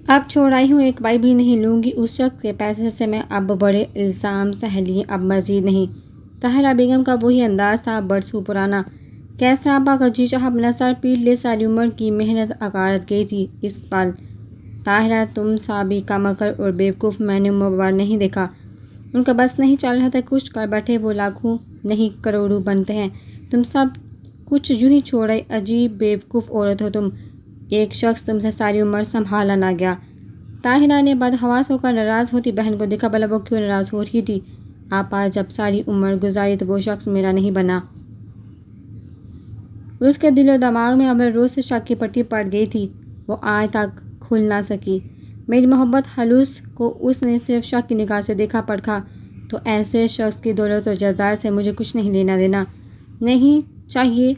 اب چھوڑ آئی ہوں، ایک بائی بھی نہیں لوں گی اس شخص کے پیسے سے میں، اب بڑے الزام سہ لیے، اب مزید نہیں۔ طاہرہ بیگم کا وہی انداز تھا، برسوں پرانا۔ کیسر آپا کا جی چاہا اپنا سر پیٹ لے، ساری عمر کی محنت اکارت گئی تھی اس پل۔ طاہرہ تم سابقہ مکر اور بیوقوف، میں نے عمر بھر نہیں دیکھا۔ ان کا بس نہیں چل رہا تھا، کچھ کر بیٹھے وہ لاکھوں نہیں کروڑوں بنتے ہیں، تم سب کچھ یوں ہی چھوڑ آئی، عجیب بیوقوف عورت ہو تم، ایک شخص تم سے ساری عمر سنبھالا نہ گیا۔ طاہرہ نے بدحواس ہو کر ناراض ہوتی بہن کو دیکھا، بھلا وہ کیوں ناراض ہو رہی تھی؟ آپا جب ساری عمر گزاری تو وہ شخص میرا نہیں بنا۔ اس کے دل و دماغ میں اول روز سے شک کی پٹی پڑ گئی تھی، وہ آج تک کھل نہ سکی۔ میری محبت خلوص کو اس نے صرف شک کی نگاہ سے دیکھا پرکھا، تو ایسے شخص کی دولت و جائیداد سے مجھے کچھ نہیں لینا دینا، نہیں چاہیے،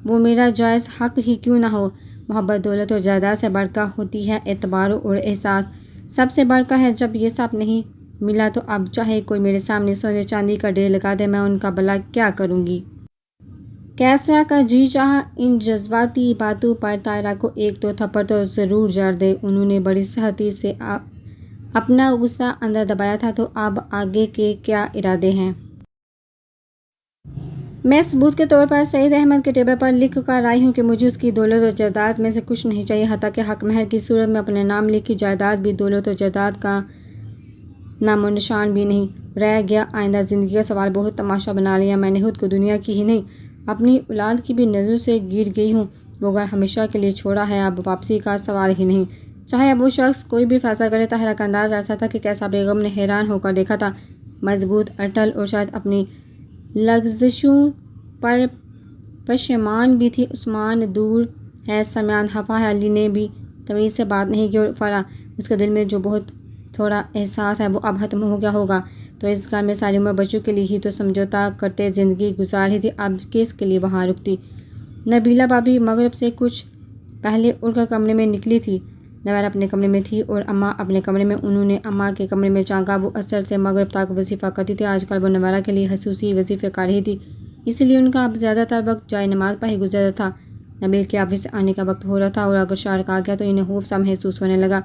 وہ میرا جائز حق ہی کیوں نہ ہو۔ محبت دولت و جائیداد سے بڑھ کر ہوتی ہے اعتبار اور احساس، سب سے بڑھ کر ہے۔ جب یہ سب نہیں ملا تو اب چاہے کوئی میرے سامنے سونے چاندی کا ڈھیر لگا دے، میں ان کا بھلا کیا کروں گی؟ کیسرا کا جی چاہا ان جذباتی باتوں پر طاہرہ کو ایک دو تھپڑ تو ضرور جڑ دے۔ انہوں نے بڑی سختی سے اپنا غصہ اندر دبایا تھا، تو اب آگے کے کیا ارادے ہیں؟ میں ثبوت کے طور پر سعید احمد کے ٹیبل پر لکھ کر لائی ہوں کہ مجھے اس کی دولت و جائیداد میں سے کچھ نہیں چاہیے، حتیٰ کہ حق مہر کی صورت میں اپنے نام لکھی جائیداد بھی دولت و جائیداد کا نام و نشان بھی نہیں رہ گیا۔ آئندہ زندگی کا سوال بہت تماشا بنا لیا، میں نے خود کو دنیا کی ہی نہیں اپنی اولاد کی بھی نظروں سے گر گئی ہوں۔ وہ گھر ہمیشہ کے لیے چھوڑا ہے، اب واپسی کا سوال ہی نہیں، چاہے اب وہ شخص کوئی بھی فیصلہ کرے۔ طاہرہ کا انداز ایسا تھا کہ کیسرا بیگم نے حیران ہو کر دیکھا تھا، مضبوط، اٹل اور شاید اپنی لغزشوں پر پشیمان بھی تھی۔ عثمان دور ہے، سمیان خفا ہے، علی نے بھی تمیز سے بات نہیں کی، اور فرح، اس کے دل میں جو بہت تھوڑا احساس ہے وہ اب ختم ہو گیا ہوگا، تو اس گھر میں ساری عمر بچوں کے لیے ہی تو سمجھوتا کرتے زندگی گزار رہی تھی، اب کس کے لیے وہاں رکتی؟ نبیلہ بھابھی مغرب سے کچھ پہلے اٹھ کر کمرے میں نکلی تھی، نویرہ اپنے کمرے میں تھی اور اماں اپنے کمرے میں۔ انہوں نے اماں کے کمرے میں جھانکا، وہ عصر سے مغرب تک وظیفہ کرتی تھی، آج کل وہ نویرہ کے لیے خصوصی وظیفے کر رہی تھی، اس لیے ان کا اب زیادہ تر وقت جائے نماز پر ہی گزرتا تھا۔ نبیل کے آفس سے آنے کا وقت ہو رہا تھا، اور اگر شارق آ گیا تو انہیں خوف سا محسوس ہونے لگا۔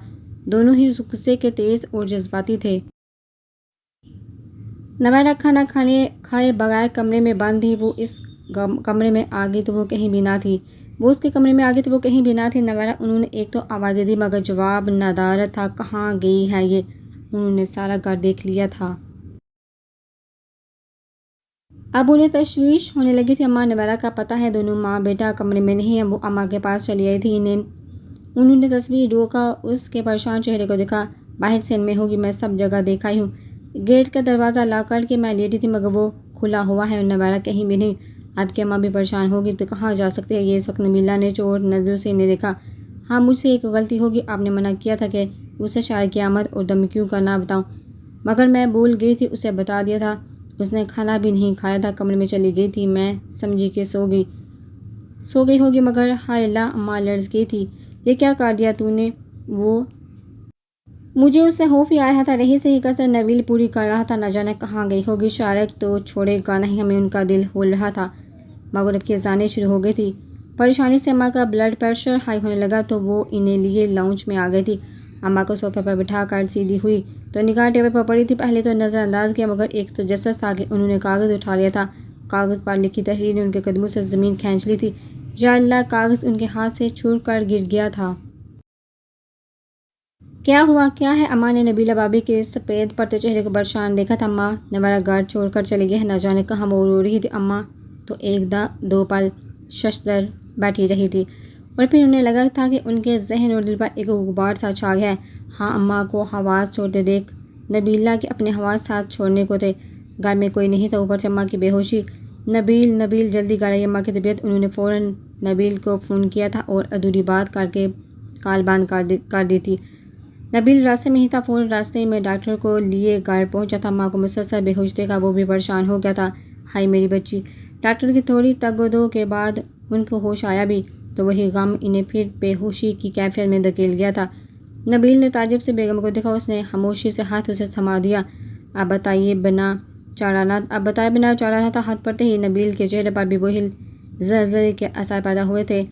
دونوں ہی غصے کے تیز اور جذباتی تھے۔ نویرہ کھانا کھائے بغیر کمرے میں بند تھی، وہ اس کمرے میں آ گئی تو وہ کہیں بھی نہ تھی، وہ اس کے کمرے میں آ گئی تو وہ کہیں بھی نہ تھی۔ نویرہ، انہوں نے ایک تو آوازیں دی مگر جواب ندارت تھا، کہاں گئی ہے یہ؟ انہوں نے سارا گھر دیکھ لیا تھا۔ اب انہیں تشویش ہونے لگی تھی، اماں نویرہ کا پتہ ہے دونوں ماں بیٹا کمرے میں نہیں ہیں۔ وہ اماں کے پاس چلی آئی تھی، انہوں نے تصویر ڈھوکا، اس کے پریشان چہرے کو دیکھا۔ باہر سے ان میں ہوگی، میں سب جگہ دیکھ آئی ہوں، گیٹ کا دروازہ لاک کر کے میں لیٹی تھی مگر وہ کھلا ہوا ہے اور نویرہ کہیں بھی نہیں۔ اب کہ اماں بھی پریشان ہوگی تو کہاں جا سکتے ہیں یہ؟ اس وقت نبیلہ نے چور نظروں سے انہیں دیکھا۔ ہاں مجھ سے ایک غلطی ہوگی، آپ نے منع کیا تھا کہ اسے شاعر کی آمد اور دھمکیوں کا نہ بتاؤں، مگر میں بھول گئی تھی، اسے بتا دیا تھا، اس نے کھانا بھی نہیں کھایا تھا، کمرے میں چلی گئی تھی، میں سمجھی کہ سو گئی ہوگی، مگر ہائے اللہ، اماں لرز گئی تھی، یہ کیا کر دیا تو نے؟ وہ مجھے اس سے خوف ہی آ رہا تھا، رہی سے ہی کسر نبیل پوری کر رہا تھا، نہ جانے کہاں گئی ہوگی، شارق تو چھوڑے گا نہیں ہمیں، ان کا دل ہول رہا تھا۔ مغرب کی اذانیں شروع ہو گئی تھی، پریشانی سے اماں کا بلڈ پریشر ہائی ہونے لگا تو وہ انہیں لیے لاؤنج میں آ گئی تھی۔ اماں کو صوفے پر بٹھا کر سیدھی ہوئی تو نگاہ ٹیبل پر پڑی تھی، پہلے تو نظر انداز کیا مگر ایک تجسس تھا کہ انہوں نے کاغذ اٹھا لیا تھا، کاغذ پر لکھی تحریر نے ان کے قدموں سے زمین کھینچ لی تھی، یا اللہ، کاغذ ان کے ہاتھ سے چھوٹ کر گر گیا تھا۔ کیا ہوا، کیا ہے؟ اماں نے نبیلہ بھابھی کے سفید پڑتے چہرے کو پریشان دیکھا تھا۔ اماں نویرہ گھر چھوڑ کر چلی گئی ہے، نہ جانے کہاں، وہ رو رہی تھی۔ اماں تو ایک دو پل ششدر بیٹھی رہی تھی اور پھر انہیں لگا تھا کہ ان کے ذہن اور دل پر ایک غبار سا چھا گیا ہے۔ ہاں، اماں کو حواس چھوڑتے دیکھ نبیلہ کے اپنے حواس ساتھ چھوڑنے کو تھے، گھر میں کوئی نہیں تھا، اوپر سے اماں کی بے ہوشی۔ نبیل جلدی گھر آئی، اماں کی طبیعت، انہوں نے فوراً نبیل کو فون کیا تھا اور ادھوری بات کر کے کال بند کر دی تھی۔ نبیل راستے میں ہی تھا، فوراً راستے میں ڈاکٹر کو لیے گھر پہنچا تھا۔ ماں کو مسلسل بے ہوش دیکھا وہ بھی پریشان ہو گیا تھا، ہائے میری بچی۔ ڈاکٹر کی تھوڑی تگ و دو کے بعد ان کو ہوش آیا بھی تو وہی غم انہیں پھر بے ہوشی کی کیفیت میں دھکیل گیا تھا۔ نبیل نے تعجب سے بیگم کو دیکھا، اس نے خاموشی سے ہاتھ اسے تھما دیا۔ اب بتائے بنا چارہ نہ تھا، ہاتھ پڑتے ہی نبیل کے چہرے پر بھی وہی زلزلے کے اثر پیدا ہوئے تھے۔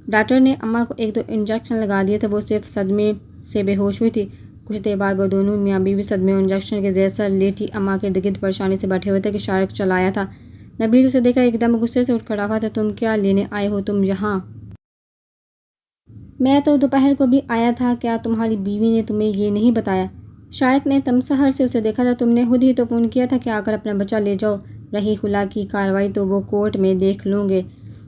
ڈاکٹر نے اماں کو ایک دو انجیکشن لگا دیے تھے، وہ صرف صدمے سے بے ہوش ہوئی تھی۔ کچھ دیر بعد وہ دونوں میاں بیوی صدمے اور انجیکشن کے زیر سر لیٹی اماں کے ارد گرد پریشانی سے بیٹھے ہوئے تھے کہ شارق چلا آیا تھا۔ نبیل اسے دیکھا ایک دم غصے سے اٹھ کھڑا ہوا تھا۔ تم کیا لینے آئے ہو تم یہاں؟ میں تو دوپہر کو بھی آیا تھا، کیا تمہاری بیوی نے تمہیں یہ نہیں بتایا؟ شارق نے تمسخر سے اسے دیکھا تھا۔ تم نے خود ہی تو فون کیا تھا کہ آ کر اپنا بچہ لے جاؤ۔ رہی خلا کی کارروائی تو وہ کورٹ میں دیکھ لوں گے۔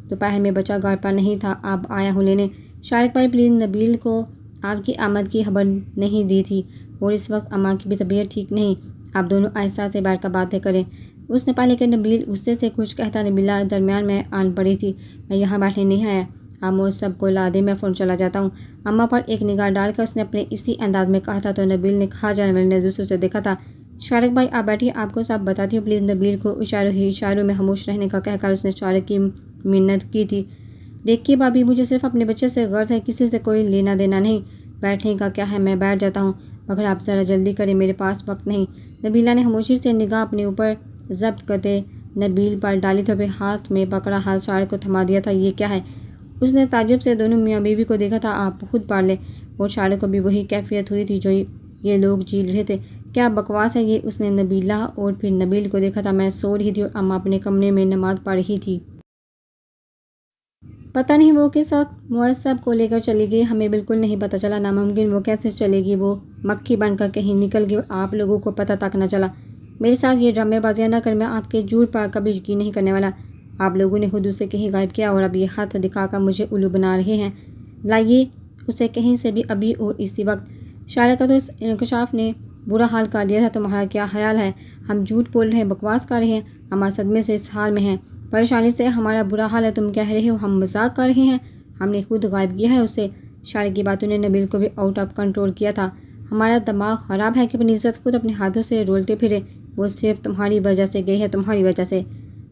دوپہر میں بچہ گھر پر نہیں تھا، اب آیا ہوں لینے۔ شارق بھائی پلیز، نبیل کو آپ کی آمد کی خبر نہیں دی تھی اور اس وقت اماں کی بھی طبیعت ٹھیک نہیں۔ آپ دونوں آہستہ سے بیٹھ کر باتیں کریں۔ اس نے پہلے کہ نبیل غصے سے کچھ کہتا، نبیلہ درمیان میں آن پڑی تھی۔ میں یہاں بیٹھنے نہیں آیا، آپ وہ سب کو لا دیں، میں فوراً چلا جاتا ہوں۔ اماں پر ایک نگاہ ڈال کر اس نے اپنے اسی انداز میں کہا تھا تو نبیل نے کھا جانے والے نظروں سے اسے دیکھا تھا۔ شارق بھائی آپ بیٹھیے، آپ کو سب بتاتی ہوں پلیز۔ نبیل کو اشاروں ہی اشاروں میں خاموش رہنے کا کہہ کر اس نے شارق کی منت کی تھی۔ دیکھیے بھابھی، مجھے صرف اپنے بچے سے غرض ہے، کسی سے کوئی لینا دینا نہیں۔ بیٹھنے کا کیا ہے، میں بیٹھ جاتا ہوں، مگر آپ ذرا جلدی کریں، میرے پاس وقت نہیں۔ نبیلہ نے خاموشی سے نگاہ اپنے اوپر ضبط کرتے نبیل پر ڈالی تو پھر ہاتھ میں پکڑا ہاتھ شارق کو تھما دیا تھا۔ یہ کیا ہے؟ اس نے تعجب سے دونوں میاں بیوی کو دیکھا تھا۔ آپ خود پڑھ لیں۔ اور شارق کو بھی وہی کیفیت ہوئی تھی جو یہ لوگ جی رہے تھے۔ کیا بکواس ہے یہ؟ اس نے نبیلہ اور پھر نبیل کو دیکھا تھا۔ میں سو رہی تھی اور اماں اپنے کمرے میں نماز پڑھ رہی تھی۔ پتہ نہیں وہ کس وقت معصب کو لے کر چلی گئی، ہمیں بالکل نہیں پتہ چلا۔ ناممکن، وہ کیسے چلے گی؟ وہ مکھی بن کر کہیں نکل گئی اور آپ لوگوں کو پتہ تک نہ چلا۔ میرے ساتھ یہ ڈرامے بازیاں نہ کر، میں آپ کے جھوٹ پر کبھی یقین نہیں کرنے والا۔ آپ لوگوں نے خود اسے کہیں غائب کیا اور اب یہ ہاتھ دکھا کر مجھے الو بنا رہے ہیں۔ لائیے اسے کہیں سے بھی، ابھی اور اسی وقت۔ شارق کا تو اس انکشاف نے برا حال کر دیا تھا۔ تمہارا کیا خیال ہے ہم جھوٹ بول رہے ہیں، بکواس کر رہے ہیں؟ اماں صدمے سے اس حال میں ہیں، پریشانی سے ہمارا برا حال ہے، تم کہہ رہے ہو ہم مذاق کر رہے ہیں؟ ہم نے خود غائب کیا ہے اسے۔ شارق کی باتوں نے نبیل کو بھی آؤٹ آف کنٹرول کیا تھا۔ ہمارا دماغ خراب ہے کہ اپنی عزت خود اپنے ہاتھوں سے رولتے پھرے؟ وہ صرف تمہاری وجہ سے گئی ہے، تمہاری وجہ سے۔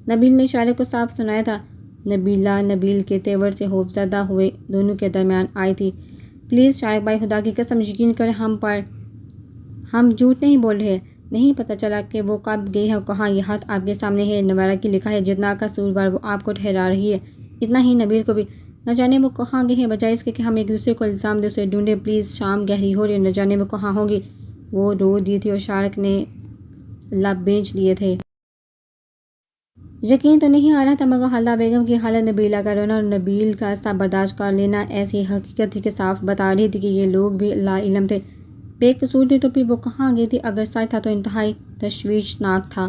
نبیل نے شارق کو صاف سنایا تھا۔ نبیلہ نبیل کے تیور سے خوف زدہ ہوئے دونوں کے درمیان آئی تھی۔ پلیز شارق بھائی، خدا کی قسم یقین کریں ہم پر، ہم جھوٹ نہیں بول رہے۔ نہیں پتہ چلا کہ وہ کب گئی ہے اور کہاں؟ یہ ہاتھ آپ کے سامنے ہے، نویرا کی لکھا ہے، جتنا قصوروار وہ آپ کو ٹھہرا رہی ہے، اتنا ہی نبیل کو بھی۔ نہ جانے وہ کہاں گئی ہے، بجائے اس کے کہ ہم ایک دوسرے کو الزام دے اسے ڈھونڈے۔ پلیز، شام گہری ہو رہی ہے، نہ جانے وہ کہاں ہوگی۔ وہ رو دی تھی اور شارق نے لب بھیج لیے تھے۔ یقین تو نہیں آ رہا تھا، مگر خالدہ بیگم کی حالت، نبیلہ کا رونا اور نبیل کا سب برداشت کر لینا ایسی حقیقت تھی کہ صاف بتا رہی تھی کہ یہ لوگ بھی لا علم تھے، بے قصور تھے۔ تو پھر وہ کہاں گئی تھی؟ اگر سچ تھا تو انتہائی تشویشناک تھا۔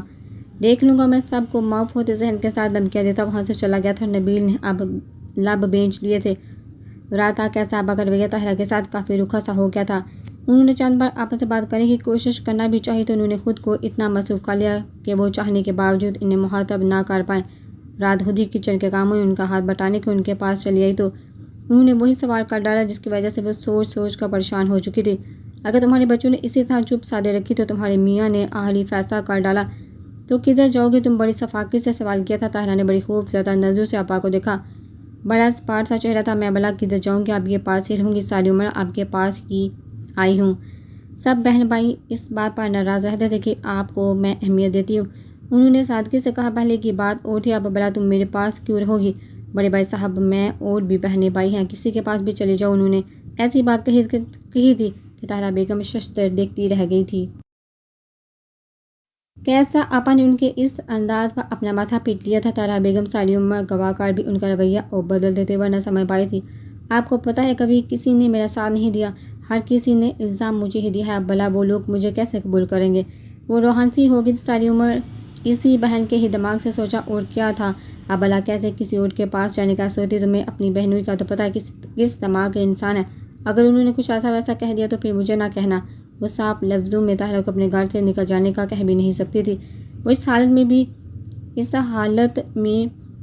دیکھ لوں گا، میں سب کو معاف ہوتے ذہن کے ساتھ دھمکیاں دیتا وہاں سے چلا گیا تھا اور نبیل نے اب لب بھیج لیے تھے۔ رات کے صاحبہ کا رویہ طاہرہ کے ساتھ کافی رکھا سا ہو گیا تھا۔ انہوں نے چند بار آپس سے بات کرنے کی کوشش کرنا بھی چاہی تو انہوں نے خود کو اتنا مصروف کر لیا کہ وہ چاہنے کے باوجود انہیں مخاطب نہ کر پائیں۔ رات خود ہی کچن کے کاموں میں ان کا ہاتھ بٹانے کے ان کے پاس چلی آئی تو انہوں نے وہی سوال کر ڈالا جس کی وجہ سے وہ سوچ سوچ کر پریشان ہو چکی تھی۔ اگر تمہارے بچوں نے اسی طرح چپ سادے رکھی تو تمہارے میاں نے آخری فیصلہ کر ڈالا تو کدھر جاؤ گے تم؟ بڑی شفقت سے سوال کیا تھا۔ طاہرہ نے بڑی خوف زدہ نظروں سے آپا کو دیکھا۔ بڑا اسپاٹ سا چہرہ تھا۔ میں بھلا کدھر جاؤں گی، آپ کے پاس ہی رہوں گی، ساری عمر آپ کے پاس ہی آئی ہوں۔ سب بہن بھائی اس بات پر ناراض رہتے تھے کہ آپ کو میں اہمیت دیتی ہوں۔ انہوں نے سادگی سے کہا، پہلے کی بات اور تھی، اب بھلا تم میرے پاس کیوں رہو گی؟ بڑے بھائی صاحب، میں اور بھی بہنیں بھائی ہیں، کسی کے پاس بھی چلے جاؤ۔ انہوں نے ایسی بات کہی تھی کہ طاہرہ بیگم ششدر دیکھتی رہ گئی تھی۔ کیسا آپا نے ان کے اس انداز پر اپنا ماتھا پیٹ لیا تھا؟ طاہرہ بیگم ساری عمر گواہ کر بھی ان کا رویہ اور بدل دیتے ورنہ سمجھ پائی تھی۔ آپ کو پتہ ہے کبھی کسی نے میرا ساتھ نہیں دیا، ہر کسی نے الزام مجھے ہی دیا ہے، اب بھلا وہ لوگ مجھے کیسے قبول کریں گے؟ وہ روحانسی ہوگی ساری عمر اسی بہن کے ہی دماغ سے سوچا اور کیا تھا، اب بھلا کیسے کسی اور کے پاس جانے کا سوچتی؟ تمہیں اپنی بہنوئی کا تو پتہ ہے کس دماغ کے انسان ہے، اگر انہوں نے کچھ ایسا ویسا کہہ دیا تو پھر مجھے نہ کہنا۔ وہ صاف لفظوں میں طاہرہ کو اپنے گھر سے نکل جانے کا کہہ بھی نہیں سکتی تھی۔ وہ اس حالت میں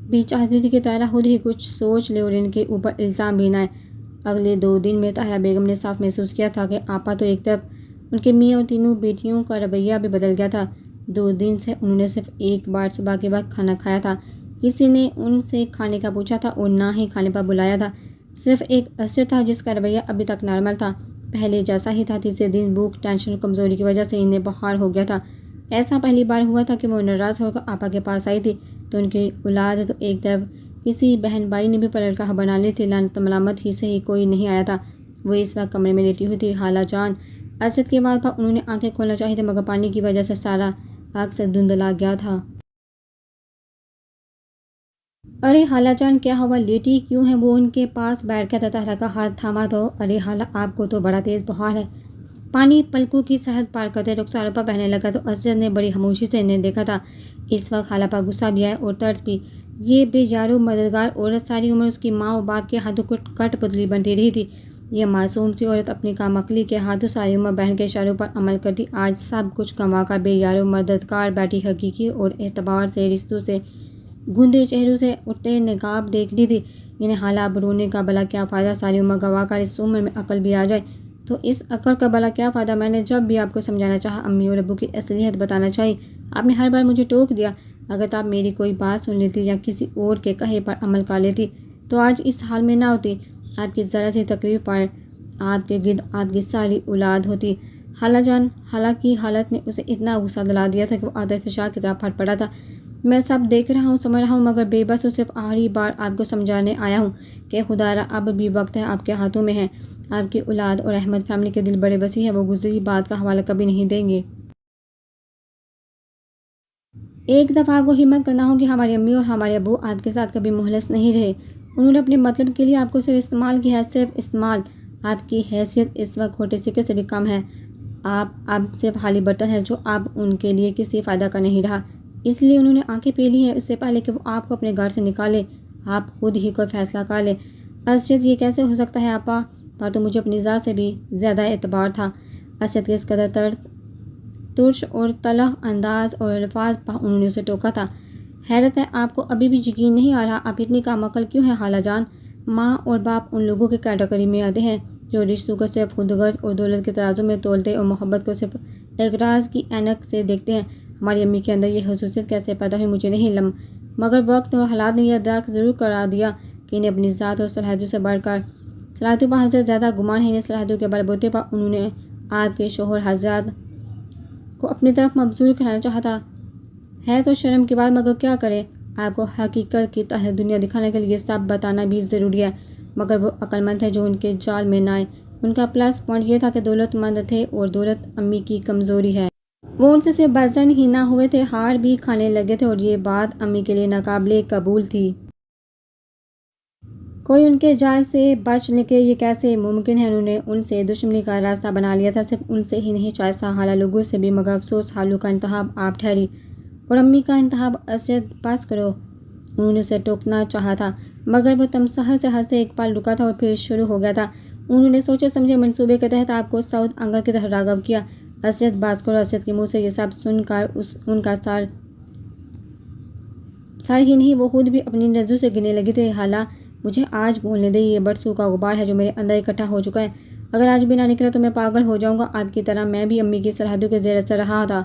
بھی چاہتی تھی کہ طاہرہ خود ہی کچھ سوچ لے اور ان کے اوپر الزام بھی نہ آئے۔ اگلے 2 دن میں طاہرہ بیگم نے صاف محسوس کیا تھا کہ آپا تو ایک طرف، ان کے میاں اور تینوں بیٹیوں کا رویہ بھی بدل گیا تھا۔ 2 دن سے انہوں نے صرف ایک بار صبح کے وقت کھانا کھایا تھا، کسی نے ان سے کھانے کا پوچھا تھا اور نہ ہی کھانے پر بلایا تھا۔ صرف ایک ارشد تھا جس کا رویہ ابھی تک نارمل تھا، پہلے جیسا ہی تھا۔ تیسرے دن بھوک، ٹینشن اور کمزوری کی وجہ سے انہیں بخار ہو گیا تھا۔ ایسا پہلی بار ہوا تھا کہ وہ ناراض ہو کر آپا کے پاس آئی تھی تو ان کی اولاد تو ایک طرف، کسی بہن بھائی نے بھی پلٹ کر بنا لی تھی، لعنت ملامت ہی سے ہی کوئی نہیں آیا تھا۔ وہ اس وقت کمرے میں لیٹی ہوئی تھی۔ خالہ جان اسد کی بات پر انہوں نے آنکھیں کھولنا چاہی تھی مگر پانی کی وجہ سے سارا آگ سے دھندلا گیا تھا۔ ارے خالہ جان کیا ہوا، لیٹی کیوں ہے؟ وہ ان کے پاس بیٹھ گیا تھا۔ طاہرہ کا ہاتھ تھاما تو ارے خالہ آپ کو تو بڑا تیز بخار ہے۔ پانی پلکوں کی سرحد پار کرتے رخساروں پر بہنے لگا تو اسد نے بڑی خاموشی سے انہیں دیکھا تھا۔ اس وقت خالہ پر غصہ بھی آیا اور طرز بھی۔ یہ بے یارو مددگار عورت ساری عمر اس کی ماں و باپ کے ہاتھوں کٹ پتلی بنتی رہی تھی۔ یہ معصوم سی عورت اپنی کام عقلی کے ہاتھوں ساری عمر بہن کے اشاروں پر عمل کرتی آج سب کچھ گنوا کر بے یارو مددگار بیٹھی حقیقی اور اعتبار سے رشتوں سے گندے چہروں سے اٹھتے نقاب دیکھ لی تھی۔ انہیں خالہ اب رونے کا بھلا کیا فائدہ، ساری عمر گنوا کر اس عمر میں عقل بھی آ جائے تو اس عقل کا بھلا کیا فائدہ۔ میں نے جب بھی آپ کو سمجھانا چاہا، امی اور ابو کی اصلیت بتانا چاہی، آپ نے ہر بار مجھے ٹوک دیا۔ اگر تو آپ میری کوئی بات سن لیتی یا کسی اور کے کہے پر عمل کر لیتی تو آج اس حال میں نہ ہوتی۔ آپ کی ذرا سی تقریر پر آپ کے گرد آپ کی ساری اولاد ہوتی۔ خالہ جان خالہ کی حالت نے اسے اتنا غصہ دلا دیا تھا کہ وہ آتش فشاں کی طرح پھٹ پڑا تھا۔ میں سب دیکھ رہا ہوں، سمجھ رہا ہوں مگر بے بس صرف آخری بار آپ کو سمجھانے آیا ہوں کہ خدا را اب بھی وقت ہے، آپ کے ہاتھوں میں ہے۔ آپ کی اولاد اور احمد فیملی کے دل بڑے وسیع ہے، وہ گزری بات کا حوالہ کبھی نہیں دیں گے۔ ایک دفعہ آپ کو ہمت کرنا ہوگی، ہماری امی اور ہمارے ابو آپ کے ساتھ کبھی مخلص نہیں رہے۔ انہوں نے اپنے مطلب کے لیے آپ کو صرف استعمال کیا ہے، صرف استعمال۔ آپ کی حیثیت اس وقت کھوٹے سکے سے بھی کم ہے۔ آپ اب صرف خالی برتن ہے جو اب ان کے لیے کسی فائدہ کا نہیں رہا۔ اس لیے انہوں نے آنکھیں پی لی ہیں اس سے پہلے کہ وہ آپ کو اپنے گھر سے نکالے۔ آپ خود ہی کوئی فیصلہ کر لیں۔ اسد یہ کیسے ہو سکتا ہے آپا، پر تو مجھے اپنی ذات سے بھی زیادہ اعتبار تھا۔ اسد کے اس قدر ترش اور تلخ انداز اور الفاظ پر انہوں نے اسے ٹوکا تھا۔ حیرت ہے آپ کو ابھی بھی یقین نہیں آ رہا، آپ اتنی کم عقل کیوں ہیں خالہ جان؟ ماں اور باپ ان لوگوں کے کیٹیگری میں آتے ہیں جو رشتوں کو صرف خود غرض اور دولت کے ترازو میں تولتے اور محبت کو صرف اغراض کی عینک سے دیکھتے ہیں۔ ہماری امی کے اندر یہ خصوصیت کیسے پیدا ہوئی مجھے نہیں علم، مگر وقت اور حالات نے یہ درک ضرور کرا دیا کہ انہیں اپنی ذات اور صلاحیتوں سے بڑھ کر صلاحیتوں پر حد سے زیادہ گمان ہے۔ انہیں صلاحیتوں کے بل بوتے پر انہوں نے آپ کے شوہر حضرات کو اپنی طرف مبذول کرانا چاہا تھا۔ ہے تو شرم کی بات مگر کیا کرے، آپ کو حقیقت کی طرح دنیا دکھانے کے لیے یہ سب بتانا بھی ضروری ہے، مگر وہ عقل مند ہے جو ان کے جال میں نہ آئے۔ ان کا پلس پوائنٹ یہ تھا کہ دولت مند تھے اور دولت امی کی کمزوری ہے۔ وہ ان سے صرف بزن ہی نہ ہوئے تھے، ہار بھی کھانے لگے تھے اور یہ بات امی کے لیے ناقابل قبول تھی۔ کوئی ان کے جال سے بچ نکلے یہ کیسے ممکن ہے؟ انہوں نے ان سے دشمنی کا راستہ بنا لیا تھا، صرف ان سے ہی نہیں شائستہ حالہ لوگوں سے بھی، مگر افسوس حالوں کا انتخاب آپ ٹھہری اور امی کا انتخاب اسد۔ بس کرو، انہوں نے اسے ٹوکنا چاہا تھا مگر وہ تمساح سے ہنسے ایک پل رکا تھا اور پھر شروع ہو گیا تھا۔ انہوں نے سوچے سمجھے منصوبے کے تحت آپ کو سعود انکل کی طرف راغب کیا۔ اسد بس کرو، اسد کے منہ سے یہ سب سن کر ان کا سر ہی نہیں وہ خود بھی اپنی نظروں سے گرنے لگی تھی۔ خالہ مجھے آج بولنے دے، یہ برسوں کا غبار ہے جو میرے اندر اکٹھا ہو چکا ہے، اگر آج بھی نہ نکلا تو میں پاگل ہو جاؤں گا۔ آپ کی طرح میں بھی امی کی صلاحیتوں کے زیر اثر رہا تھا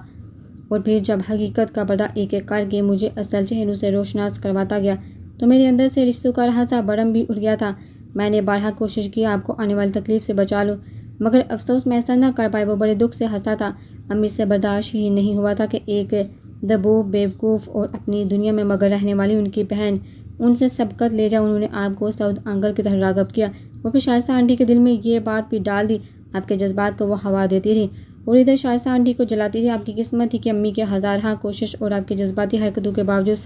اور پھر جب حقیقت کا پردہ ایک ایک کر کے مجھے اصل چہروں سے روشناس کرواتا گیا تو میرے اندر سے رشتوں کا رہا سا برم بھی اٹھ گیا تھا۔ میں نے بارہا کوشش کی آپ کو آنے والی تکلیف سے بچا لوں مگر افسوس میں ایسا نہ کر پائی۔ وہ بڑے دکھ سے ہنسا تھا۔ امی سے برداشت ہی نہیں ہوا تھا کہ ایک دبو بیوقوف اور اپنی دنیا میں مگر رہنے والی ان کی بہن ان سے سبقت لے جائے۔ انہوں نے آپ کو سعود انکل کی طرف راغب کیا اور پھر شائستہ آنٹی کے دل میں یہ بات بھی ڈال دی۔ آپ کے جذبات کو وہ ہوا دیتی رہی اور ادھر شائستہ آنٹی کو جلاتی رہی۔ آپ کی قسمت تھی کہ امی کی ہزارہا کوشش اور آپ کی جذباتی حرکتوں کے باوجود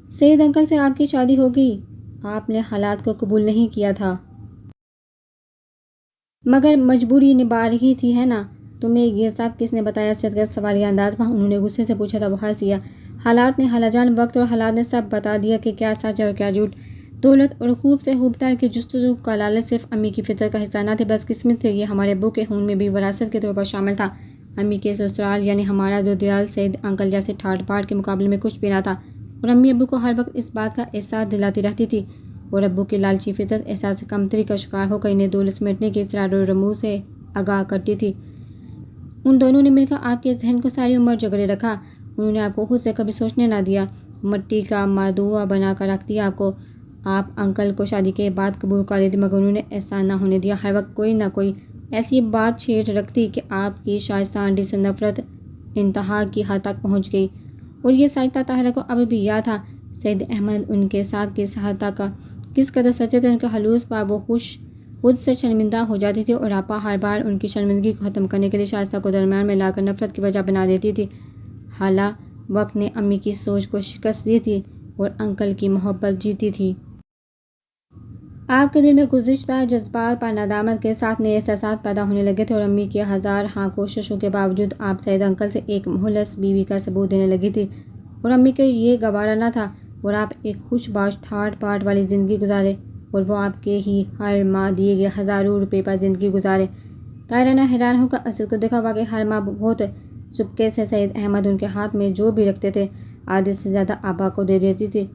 سعید انکل سے آپ کی شادی ہو گئی۔ آپ نے حالات کو قبول نہیں کیا تھا مگر مجبوری نبھا رہی تھی ہے نا؟ تمہیں یہ سب کس نے بتایا؟ اسد کا سوالیہ انداز میں انہوں نے غصے سے پوچھا تھا۔ وہ ہنس دیا۔ حالات نے خالہ جان، وقت اور حالات نے سب بتا دیا کہ کیا سچ ہے اور کیا جھوٹ۔ دولت اور خوب سے خوب تر کی جستجو کا لالچ صرف امی کی فطرت کا حصہ نہ تھے، بدقسمت تھے یہ ہمارے ابو کے خون میں بھی وراثت کے طور پر شامل تھا۔ امی کے سسرال یعنی ہمارا دودیال سعید انکل جیسے ٹھاٹ باٹ کے مقابلے میں کچھ بھی نہ تھا اور امی ابو کو ہر وقت اس بات کا احساس دلاتی رہتی تھی اور ابو کی لالچی فطرت احساس کمتری کا شکار ہو کر انہیں دولت سمیٹنے کے اسرار و رموز سے آگاہ کرتی تھی۔ ان دونوں نے مل کر آپ کے ذہن کو ساری عمر جگڑے رکھا۔ انہوں نے آپ کو خود سے کبھی سوچنے نہ دیا، مٹی کا مادوع بنا کر رکھ دیا آپ کو۔ آپ انکل کو شادی کے بعد قبول کر لیتی مگر انہوں نے ایسا نہ ہونے دیا۔ ہر وقت کوئی نہ کوئی ایسی بات چھیڑ رکھتی کہ آپ کی شائستہ آنٹی سے نفرت انتہا کی حد تک پہنچ گئی اور یہ سچ تھا۔ طاہرہ کو اب بھی یاد تھا سعید احمد ان کے ساتھ کس حد تک کس قدر سچے تھے۔ ان کے خلوص پر وہ خوش خود سے شرمندہ ہو جاتی تھی اور آپا ہر بار ان کی شرمندگی کو ختم کرنے کے لیے شائستہ کو درمیان میں لا کر نفرت کی وجہ بنا دیتی تھی۔ حالہ وقت نے امی کی سوچ کو شکست دی تھی اور انکل کی محبت جیتی تھی۔ آپ کے دل میں گزشتہ جذبات پر ندامت کے ساتھ نئے احساسات پیدا ہونے لگے تھے اور امی کی ہزار ہاں کوششوں کے باوجود آپ سعید انکل سے ایک مخلص بیوی کا ثبوت دینے لگی تھی اور امی کے یہ گوارا نہ تھا اور آپ ایک خوش باش ٹھاٹ باٹ والی زندگی گزارے اور وہ آپ کے ہی ہر ماہ دیے گئے ہزاروں روپے پر زندگی گزارے۔ طاہرہ نے حیران ہو کر اسد کو دیکھا، واقعی ہر ماہ بہت چپکے سے سعید احمد ان کے ہاتھ میں جو بھی رکھتے تھے آدھے سے زیادہ آبا کو دے دیتی تھی۔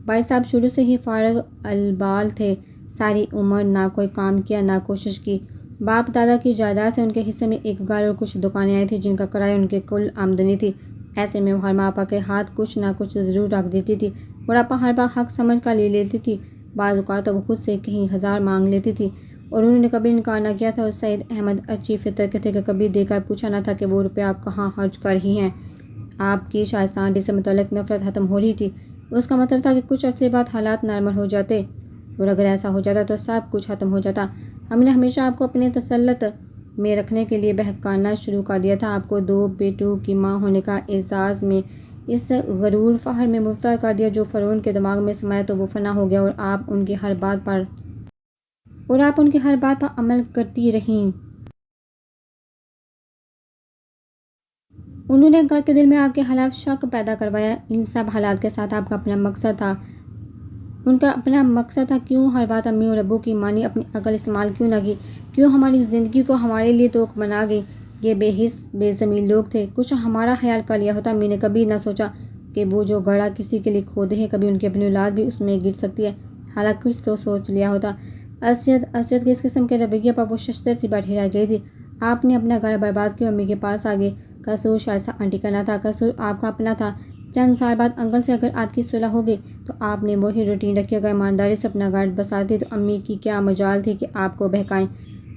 بھائی صاحب شروع سے ہی فارغ البال تھے، ساری عمر نہ کوئی کام کیا نہ کوشش کی۔ باپ دادا کی جائیداد سے ان کے حصے میں ایک گھر اور کچھ دکانیں آئی تھیں جن کا کرایہ ان کے کل آمدنی تھی۔ ایسے میں وہ ہر ماہ آپا کے ہاتھ کچھ نہ کچھ ضرور رکھ دیتی تھی اور آپا ہر بار حق سمجھ کر لے لیتی تھی۔ بعض اوقات تو وہ خود سے کہیں ہزار مانگ لیتی تھی اور انہوں نے کبھی انکار نہ کیا تھا اور سعید احمد اچھی فطر کے تھے کہ کبھی دے کر پوچھا نہ تھا کہ وہ روپیہ کہاں خرچ کر رہی ہیں۔ آپ کی شائستہ آنٹی سے متعلق نفرت ختم ہو رہی تھی۔ اس کا مطلب تھا کہ کچھ عرصے بعد حالات نارمل ہو جاتے اور اگر ایسا ہو جاتا تو سب کچھ ختم ہو جاتا۔ ہم نے ہمیشہ آپ کو اپنے تسلط میں رکھنے کے لیے بہکانا شروع کر دیا تھا، آپ کو 2 بیٹوں کی ماں ہونے کا اعزاز میں اس غرور فخر میں مبتلا کر دیا جو فرعون کے دماغ میں سمایا تو وہ فنا ہو گیا اور آپ ان کی ہر بات پر عمل کرتی رہیں۔ انہوں نے گھر کے دل میں آپ کے خلاف شک پیدا کروایا۔ ان سب حالات کے ساتھ آپ کا اپنا مقصد تھا، ان کا اپنا مقصد تھا۔ کیوں ہر بات امی اور ابو کی مانی، اپنی عقل استعمال کیوں نہ کی؟ کیوں ہماری زندگی کو ہمارے لیے توق بنا گئی؟ یہ بے حس بے ضمیر لوگ تھے، کچھ ہمارا خیال کر لیا ہوتا۔ امی نے کبھی نہ سوچا کہ وہ جو گڑھا کسی کے لیے کھودے ہیں کبھی ان کی اپنی اولاد بھی اس میں گر سکتی ہے، حالانکہ کچھ تو سوچ لیا ہوتا۔ اسجد کے اس قسم کے رویے پر وہ ششدر سی بیٹھی رہ گئی تھی۔ آپ نے اپنا گھر برباد کیا، امی کے پاس آ گئے۔ قصور شائستہ آنٹی کا نہ تھا، قصور آپ کا اپنا تھا۔ چند سال بعد انکل سے اگر آپ کی صلح ہو گئی تو آپ نے وہی روٹین رکھی، اگر ایمانداری سے اپنا گھر بساتی تو امی کی کیا مجال تھی کہ آپ کو بہکائیں۔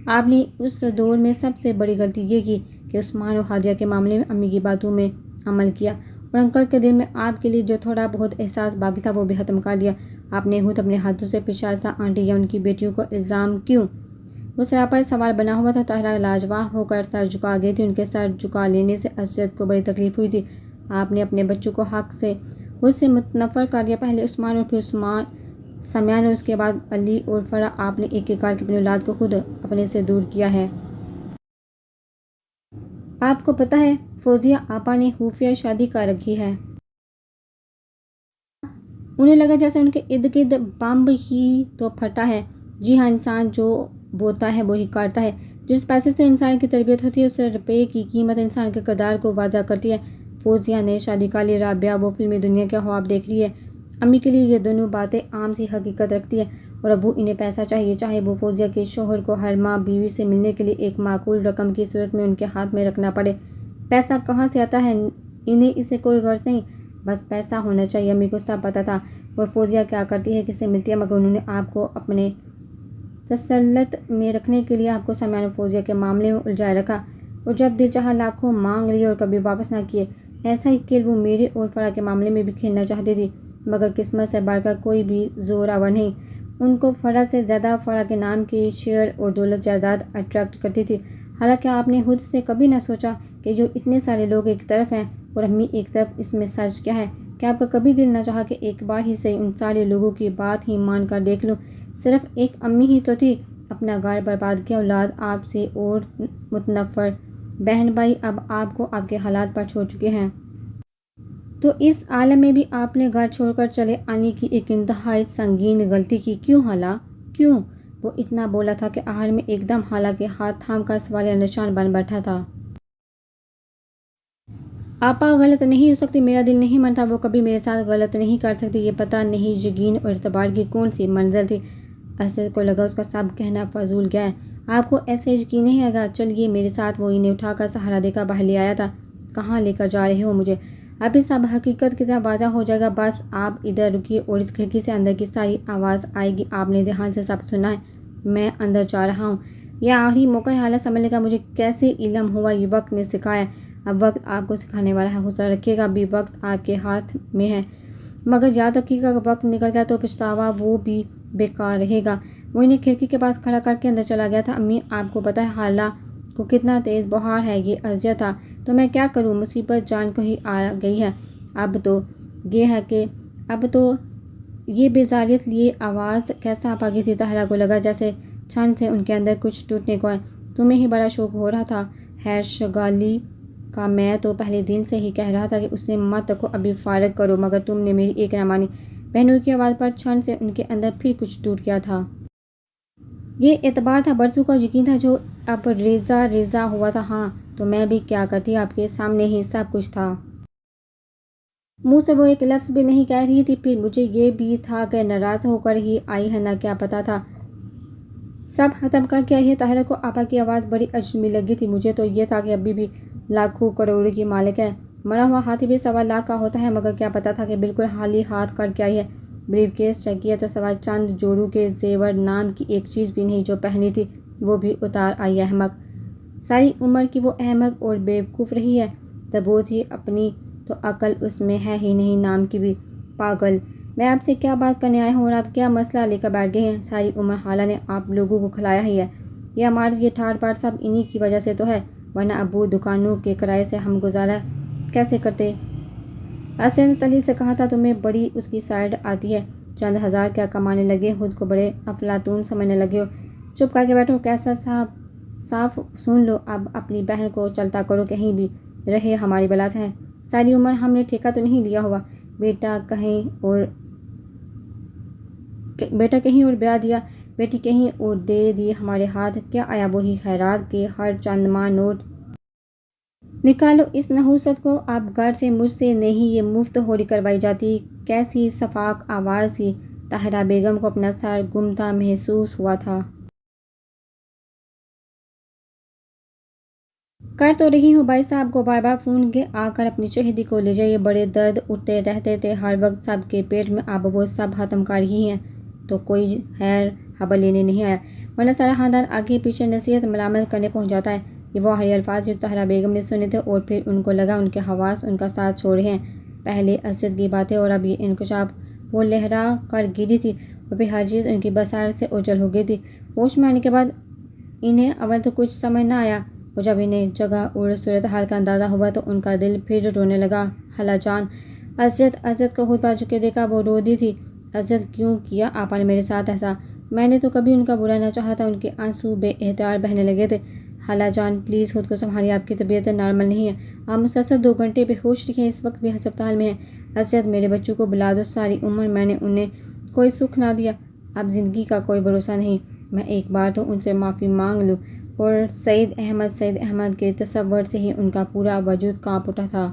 آپ نے اس دور میں سب سے بڑی غلطی یہ کی کہ عثمان اور ہادیہ کے معاملے میں امی کی باتوں میں عمل کیا اور انکل کے دل میں آپ کے لیے جو تھوڑا بہت احساس باقی تھا وہ بھی ختم کر دیا۔ آپ نے خود اپنے ہاتھوں سے شائستہ آنٹی یا ان کی بیٹیوں کو الزام کیوں؟ وہ سراپا سوال بنا ہوا تھا۔ طاہرہ لاجواب ہو کر سر جھکا گئی تھی۔ ان کے سر جھکا لینے سے اسجد کو بڑی تکلیف ہوئی تھی۔ آپ نے اپنے بچوں کو حق سے خود سے متنفر کر دیا، پہلے عثمان اور پھر سمیان اور اس کے بعد علی اور فرح۔ آپ نے ایک ایک کر کے اپنی اولاد کو خود اپنے سے دور کیا ہے۔ آپ کو پتہ ہے فوزیہ آپا نے خفیہ شادی کر رکھی ہے۔ انہیں لگا جیسے ان کے ارد گرد بمب ہی تو پھٹا ہے۔ جی ہاں، انسان جو بوتا ہے وہی کاٹتا ہے۔ جس پیسے سے انسان کی تربیت ہوتی ہے اس روپے کی قیمت انسان کے کردار کو واضح کرتی ہے۔ فوزیہ نے شادی کر لی، رابعہ وہ فلمی دنیا کے خواب دیکھ رہی ہے۔ امی کے لیے یہ دونوں باتیں عام سی حقیقت رکھتی ہیں اور ابو انہیں پیسہ چاہیے، چاہے وہ فوزیہ کے شوہر کو ہر ماہ بیوی سے ملنے کے لیے ایک معقول رقم کی صورت میں ان کے ہاتھ میں رکھنا پڑے۔ پیسہ کہاں سے آتا ہے انہیں اس سے کوئی غرض نہیں، بس پیسہ ہونا چاہیے۔ امی کو سب پتہ تھا اور فوزیہ کیا کرتی ہے، کس سے ملتی ہے، مگر انہوں نے آپ کو اپنے تسلط میں رکھنے کے لیے آپ کو سمیان اور فوزیہ کے معاملے میں الجھائے رکھا اور جب دل چاہا لاکھوں مانگ لیے اور کبھی واپس نہ کیے۔ ایسا ہی کھیل وہ میرے اور فرح کے معاملے میں بھی کھیلنا چاہتی تھی، مگر قسمت سے بڑھ کر کوئی بھی زور آور نہیں۔ ان کو فرح سے زیادہ فرح کے نام کی شیئر اور دولت جائیداد اٹریکٹ کرتی تھی، حالانکہ آپ نے خود سے کبھی نہ سوچا کہ جو اتنے سارے لوگ ایک طرف ہیں اور امی ایک طرف، اس میں سچ کیا ہے؟ کہ آپ کا کبھی دل نہ چاہا کہ ایک بار ہی صحیح ان سارے لوگوں کی بات ہی مان کر دیکھ لوں؟ صرف ایک امی ہی تو تھی، اپنا گھر برباد کیا، اولاد آپ سے اور متنفر، بہن بھائی اب آپ کو آپ کے حالات پر چھوڑ چکے ہیں۔ تو اس عالم میں بھی آپ نے گھر چھوڑ کر چلے آنے کی ایک انتہائی سنگین غلطی کی۔ کیوں حالہ؟ کیوں؟ وہ اتنا بولا تھا کہ آخر میں ایک دم حالہ کے ہاتھ تھام کر سوالیہ نشان بن بیٹھا تھا۔ آپا غلط نہیں ہو سکتی، میرا دل نہیں مانتا وہ کبھی میرے ساتھ غلط نہیں کر سکتی۔ یہ پتہ نہیں یقین اور اعتبار کی کون سی منزل تھی۔ اسد کو لگا اس کا سب کہنا فضول گیا ہے۔ آپ کو ایسے یقین نہیں آگا؟ چلیے میرے ساتھ۔ وہ انہیں اٹھا کر سہارا دے کر باہر لے آیا تھا۔ کہاں لے کر جا رہے ہو مجھے؟ ابھی سب حقیقت کی طرح واضح ہو جائے گا، بس آپ ادھر رکیے اور اس کھڑکی سے اندر کی ساری آواز آئے گی، آپ نے دھیان سے سب سنا ہے۔ میں اندر جا رہا ہوں، یہ آخری موقع ہے حالت سنبھلنے کا۔ مجھے کیسے علم ہوا؟ یہ وقت نے سکھایا، اب وقت آپ کو سکھانے والا ہے۔ حوصلہ رکھیے گا، ابھی وقت آپ کے ہاتھ میں ہے، مگر یاد رکھیے گا وقت نکل گیا تو پچھتاوا وہ بھی بیکار رہے گا۔ وہ انہیں کھڑکی کے پاس کھڑا کر کے اندر چلا گیا تھا۔ امی آپ کو پتہ ہے خالہ کو کتنا تیز بخار ہے، یہ اذیت تھا تو میں کیا کروں، مصیبت جان کو ہی آ گئی ہے۔ اب تو یہ بیزاریت لیے آواز کیسا آپ آگئی تھی۔ طاہرہ کو لگا جیسے چھن سے ان کے اندر کچھ ٹوٹنے کو ہے۔ تمہیں ہی بڑا شوق ہو رہا تھا خیر شگالی کا، میں تو پہلے دن سے ہی کہہ رہا تھا کہ اسے مت رکھو، ابھی فارغ کرو، مگر تم نے میری ایک نہ مانی۔ بہنوں کی آواز پر چھن سے ان کے اندر پھر کچھ ٹوٹ گیا تھا۔ یہ اعتبار تھا، برسوں کا یقین تھا جو اب ریزہ ہوا تھا۔ ہاں تو میں بھی کیا کرتی، آپ کے سامنے ہی سب کچھ تھا۔ منہ سے وہ ایک لفظ بھی نہیں کہہ رہی تھی۔ پھر مجھے یہ بھی تھا کہ ناراض ہو کر ہی آئی ہے، نہ کیا پتا تھا سب ختم کر کے آئی ہے۔ طاہرہ کو آپا کی آواز بڑی اجنبی لگی تھی۔ مجھے تو یہ تھا کہ ابھی بھی لاکھوں کروڑوں کی مالک ہے، مرا ہوا ہاتھی بھی 1.25 کا ہوتا ہے، مگر کیا پتا تھا کہ بالکل خالی ہاتھ کر کے آئی ہے۔ بریف کیس چیک کیا تو سوائے چند جوڑوں کے زیور نام کی ایک چیز بھی نہیں جو پہنی تھی، وہ بھی اتار آئی۔ احمق، ساری عمر کی وہ احمق اور بیوقوف رہی ہے، تبو تھی اپنی تو عقل اس میں ہے ہی نہیں نام کی بھی۔ پاگل، میں آپ سے کیا بات کرنے آیا ہوں اور آپ کیا مسئلہ لے کر بیٹھ گئے ہیں۔ ساری عمر خالہ نے آپ لوگوں کو کھلایا ہی ہے، یہ عمارت یہ ٹھاٹ باٹ سب انہی کی وجہ سے تو ہے، ورنہ ابو دکانوں کے کرائے سے ہم گزارا کیسے کرتے۔ اسد نے تلخی سے کہا تھا، تمہیں بڑی اس کی سائیڈ آتی ہے، چند ہزار کیا کمانے لگے، خود کو بڑے افلاطون سمجھنے لگے ہو۔ چپ کر کے بیٹھو، کیسا صاف سن لو، اب اپنی بہن کو چلتا کرو، کہیں بھی رہے ہماری بلا سے ہے۔ ساری عمر ہم نے ٹھیکہ تو نہیں لیا ہوا، بیٹا کہیں اور بیاہ دیا، بیٹی کہیں اور دے دی ہمارے ہاتھ، کیا آیا وہی خیرات کے ہر چند ماہ نوٹ۔ نکالو اس نحوست کو، اب گھر سے مجھ سے نہیں یہ مفت ہوری کروائی جاتی۔ کیسی شفاف آواز تھی، طاہرہ بیگم کو اپنا سر گھومتا محسوس ہوا تھا۔ کر تو رہی ہوں، بھائی صاحب کو بار بار فون آ کر اپنی شہیدی کو لے جائیے، بڑے درد اٹھتے رہتے تھے ہر وقت سب کے پیٹ میں، اب وہ سب ختم کر ہی ہیں تو کوئی خیر خبر لینے نہیں آیا، ورنہ سارا خاندان آگے پیچھے نصیحت ملامت کرنے پہنچ جاتا ہے۔ یہ وہ آخری الفاظ جو طاہرہ بیگم نے سنے تھے، اور پھر ان کو لگا ان کے حواس ان کا ساتھ چھوڑ رہے ہیں۔ پہلے اسد کی باتیں اور اب یہ انکشاف، وہ لہرا کر گری تھی اور پھر ہر چیز ان کی بصارت سے اوجھل ہو گئی تھی۔ ہوش میں آنے کے بعد انہیں اول تو کچھ سمجھ نہ آیا، اور جب انہیں جگہ اور صورتحال کا اندازہ ہوا تو ان کا دل پھر رونے لگا۔ خالہ جان، اسد کو خود پا چکے دیکھا، وہ رو دی تھی۔ اسد، کیوں کیا آپا نے میرے ساتھ ایسا، میں نے تو کبھی ان کا برا نہ چاہا تھا۔ ان کے آنسو بے اختیار بہنے لگے تھے۔ خالہ جان پلیز خود کو سنبھالیے، آپ کی طبیعت نارمل نہیں ہے، آپ مسلسل 2 گھنٹے بے ہوش رہی ہیں، اس وقت بھی ہسپتال میں ہیں۔ اسد، میرے بچوں کو بلا دو، ساری عمر میں نے انہیں کوئی سکھ نہ دیا، اب زندگی کا کوئی بھروسہ نہیں، میں ایک بار تو ان سے معافی مانگ لوں۔ اور سعید احمد کے تصور سے ہی ان کا پورا وجود کانپ اٹھا تھا۔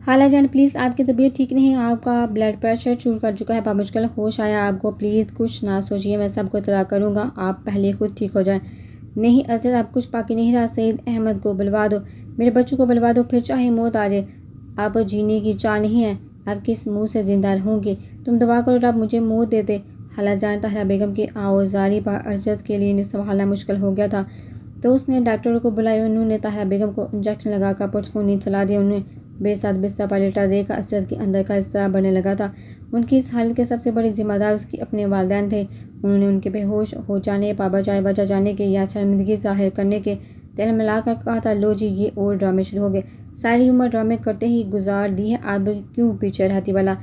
خالہ جان پلیز، آپ کی طبیعت ٹھیک نہیں ہے، آپ کا بلڈ پریشر شروع کر چکا ہے، بمشکل ہوش آیا آپ کو، پلیز کچھ نہ سوچیے، میں سب کو اطلاع کروں گا، آپ پہلے خود ٹھیک ہو جائیں۔ نہیں اسد، اب کچھ باقی نہیں رہا، سعید احمد کو بلوا دو، میرے بچوں کو بلوا دو، پھر چاہے موت آ جائے، اب جینے کی چاہ نہیں ہے، اب کس منہ سے زندہ رہوں گی، تم دعا کرو رب مجھے موت دے دے۔ خالہ جان، طاہرہ بیگم کی آوازاری پر اسد کے لیے سنبھالنا مشکل ہو گیا تھا، تو اس نے ڈاکٹروں کو بلایا، انہوں نے طاہرہ بیگم کو انجیکشن لگا کر پرسکون نیند سلا دیا۔ انہیں بے ساتھ بستر پر لیٹا دیکھ کر اسد کے اندر کا اضطراب بڑھنے لگا تھا۔ ان کی اس حالت کے سب سے بڑے ذمہ دار اس کے اپنے والدین تھے، انہوں نے ان کے بے ہوش ہو جانے پر بجائے وجہ جاننے کے یا شرمندگی ظاہر کرنے کے تیل ملا کر کہا تھا، لو جی یہ اور ڈرامے شروع ہو گئے، ساری عمر ڈرامے کرتے ہی گزار دی ہے، اب کیوں پیچھے رہتی بلا۔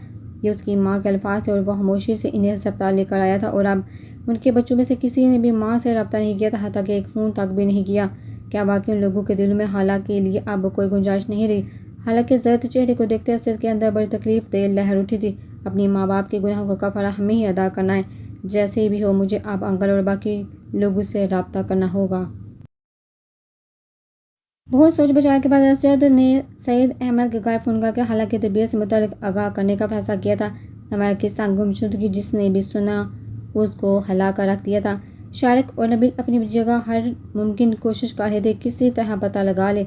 یہ اس کی ماں کے الفاظ تھے اور وہ خاموشی سے انہیں ہسپتال لے کر آیا تھا، اور اب ان کے بچوں میں سے کسی نے بھی ماں سے رابطہ نہیں کیا تھا، حتیٰ کہ ایک فون تک بھی نہیں کیا۔ کیا واقعی ان لوگوں کے دلوں میں خالہ کے لیے اب کوئی گنجائش نہیں رہی؟ خالہ کے زرد چہرے کو دیکھتے اسد کے اندر بڑی تکلیف دہ لہر اٹھی تھی۔ اپنی ماں باپ کے گناہوں کا کفارہ ہمیں ہی ادا کرنا ہے، جیسے بھی ہو مجھے اب انکل اور باقی لوگوں سے رابطہ کرنا ہوگا۔ بہت سوچ بچار کے بعد اسد نے سعید احمد کے گھر فون کر کے خالہ کی طبیعت سے متعلق آگاہ کرنے کا فیصلہ کیا تھا۔ نوارہ کی قصہ گمشدگی جس نے بھی سنا اس کو ہلا کر رکھ دیا تھا۔ شارق اور نبیل اپنی جگہ ہر ممکن کوشش کر رہے تھے کسی طرح پتہ لگا لے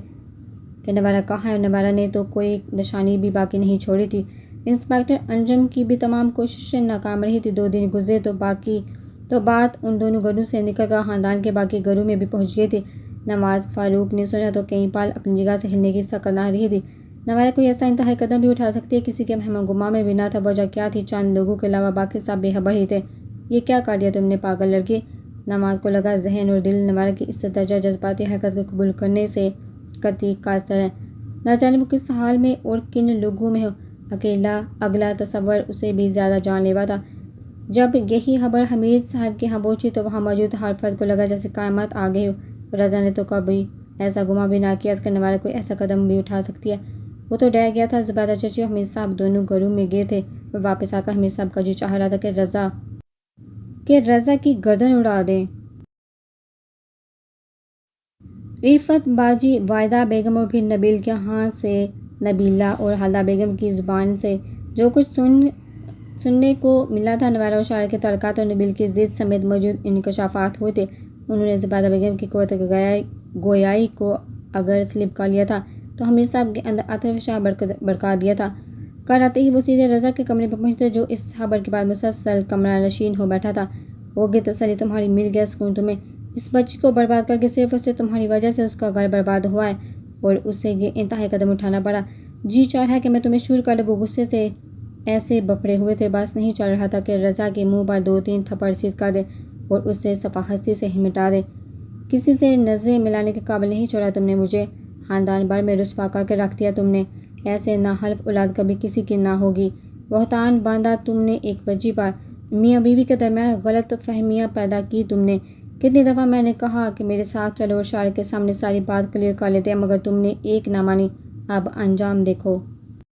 کہ نوارہ کہاں ہے، اور نوارہ نے تو کوئی نشانی بھی باقی نہیں چھوڑی تھی۔ انسپکٹر انجم کی بھی تمام کوششیں ناکام رہی تھی۔ 2 دن گزرے تو بات ان دونوں گھروں سے نکل کر خاندان کے باقی گھروں میں بھی پہنچ گئی تھی۔ نواز فاروق نے سنا تو کئی پال اپنی جگہ سے ہلنے کی سکت نہ رہی تھی۔ نوارہ کوئی ایسا انتہائی قدم بھی اٹھا سکتی ہے، کسی کے ہم گمان میں بھی نہ تھا، وجہ کیا تھی، چند لوگوں کے علاوہ باقی سب بے خبر ہی تھے۔ یہ کیا کر دیا تم نے پاگل لڑکی؟ نماز کو لگا ذہن اور دل نوار کی اس درجہ جذباتی حرکت کو قبول کرنے سے قطعی قاصر ہے۔ نہ جانے وہ کس حال میں اور کن لوگوں میں ہو۔ اگلا تصور اسے بھی زیادہ جان لیوا تھا۔ جب یہی خبر حمید صاحب کے ہاں پہنچی تو وہاں موجود ہر فرد کو لگا جیسے قیامت آ گئی ہو۔ رضا نے تو کبھی ایسا گمان بھی نہ کیا کہ نوارا کوئی ایسا قدم بھی اٹھا سکتی ہے۔ وہ تو ڈر گیا تھا۔ زبیدہ چچی اور حمید صاحب دونوں گھروں میں گئے تھے اور واپس آ کر حمید صاحب کا جی چاہ رہا تھا کہ رضا کی گردن اڑا دیں۔ رفعت باجی، واحدہ بیگم اور پھر نبیل کے ہاں سے نبیلہ اور حالدہ بیگم کی زبان سے جو کچھ سننے کو ملا تھا، نوارا اور شاعر کے تعلقات اور نبیل کی ضد سمیت موجود انکشافات ہوئے تھے۔ انہوں نے زبیدہ بیگم کی قوت گویائی کو اگر سلپ کر لیا تھا تو حمید صاحب کے اندر عاطف شاہ بڑکا دیا تھا۔ کل آتے ہی وہ سیدھے رضا کے کمرے پر پہنچتے جو اس خبر کے بعد مسلسل کمرہ نشین ہو بیٹھا تھا۔ ہوگی تسلی تمہاری، مل گیا سکون تمہیں۔ اس بچی کو برباد کر کے صرف اور صرف تمہاری وجہ سے اس کا گھر برباد ہوا ہے اور اسے یہ انتہائی قدم اٹھانا پڑا۔ جی چاہ رہا ہے کہ میں تمہیں چور کر دوں۔ وہ غصے سے ایسے بپھڑے ہوئے تھے، بس نہیں چل رہا تھا کہ رضا کے منہ پر 2-3 تھپڑ سیدھ کر دے اور اسے صفحہ ہستی سے مٹا دے۔ کسی سے نظریں ملانے کے قابل نہیں چھوڑا تم نے مجھے، خاندان بھر میں رسوا کر کے رکھ دیا تم نے۔ ایسے ناحلف اولاد کبھی کسی کی نہ ہوگی۔ بہتان باندھا تم نے ایک بچی پر، میاں بیوی کے درمیان غلط فہمیاں پیدا کی تم نے۔ کتنی دفعہ میں نے کہا کہ میرے ساتھ چلو اور شاعر کے سامنے ساری بات کلیئر کر لیتے ہیں، مگر تم نے ایک نہ مانی۔ اب انجام دیکھو۔